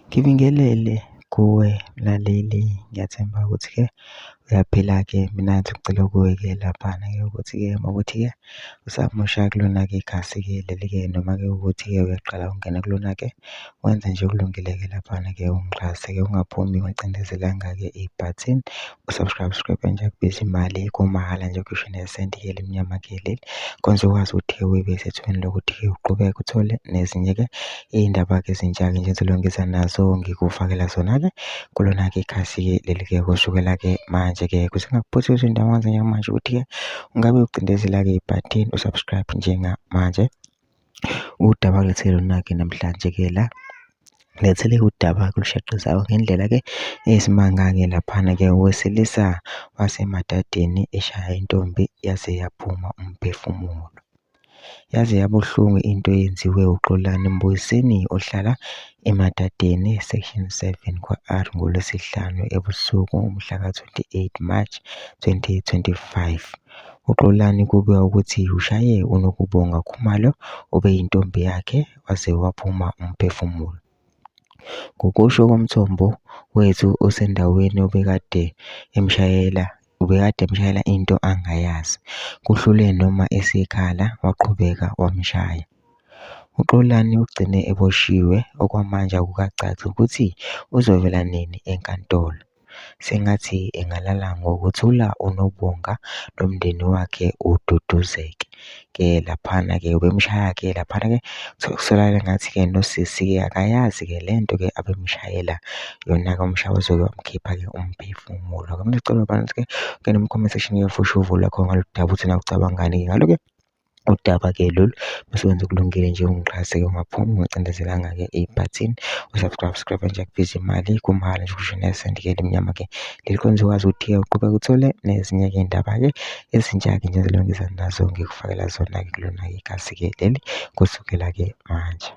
Ngibingelele kuwe mlaleli, ngiyathemba ukuthi-ke uyaphila-ke. Mina ngicela kuwe-ke laphana-ke ukuthi-ke mawukuthi-ke usamosha kulona-ke ikhasi-ke leli-ke, noma-ke ukuthi-ke uyaqala ukungena kulona-ke, wenze nje okulungile-ke laphana-ke ungixhase-ke, ungaphumi ungicindezelanga-ke ibhathini u-subscribe nje akubizi imali, kumahhala nje kusho nesenti-ke elimnyama-ke leli, konze ukwazi ukuthi-ke wibe sethweni lokuthi-ke uqhubeke uthole nezinye-ke iy'ndaba-ke ezintsha-ke nje engizolongisa nazo ngikufakela zona-ke kulona-ke ikhasi-ke leli-ke kusukela-ke manje-ke, kuze ngingakuphothisi indawo kanje njengamanje ukuthi-ke ungabe ucindezela-ke ibhathini u-subscribe njengamanje. Udaba kulethele lona-ke namhlanje-ke la ngilethele udaba olushaqisa ngendlela-ke eyisimanga-ke laphana-ke owesilisa wasemadadeni eshaya intombi yaze yaphuma umphefumulo. Yaze yabuhlungu into eyenziwe uXolani Mbuyiseni ohlala emadadeni section 7 kwa-R ngoLwesihlanu ebusuku umhlaka 28 March 2025. UXolani kubikwa ukuthi ushaye uNokubonga Khumalo obeyintombi yakhe waze waphuma umphefumulo. Ngokusho komthombo wethu osendaweni ubekade emshayela into angayazi, kuhlule noma esekhala waqhubeka wamshaya. UXolani ugcine eboshiwe, okwamanje akukacaci ukuthi uzovela nini enkantolo. Sengathi engalala ngokuthula uNobonga nomndeni wakhe ududuzeke. Laphana-ke ubemshaya-ke laphana-ke kusolakala ngathi-ke nosisi-ke akayazi-ke lento-ke abemshayela yona-ke umshaya waze wamkhipha-ke umphefumulo. Ngicela ukuthi-ke ungene mu-comment section-ke futhi uvule khona ngalo daba uthi nakucabangani-ke ngalo-ke udaba-ke lolu bese wenza okulungile nje ungixhase-ke, ungaphumi ungicindezelanga-ke ibhathini u-subscribe nje akubizi imali, kumahhala nje kusho nesenti-ke elimnyama-ke leli, kwenza ukwazi ukuthi-ke uqhubeke uthole nezinye-ke iy'ndaba-ke ezintsha-ke nje engizolongisa nazo ngikufakela zona-ke kulona-ke ikhasi-ke leli kusukela-ke manje.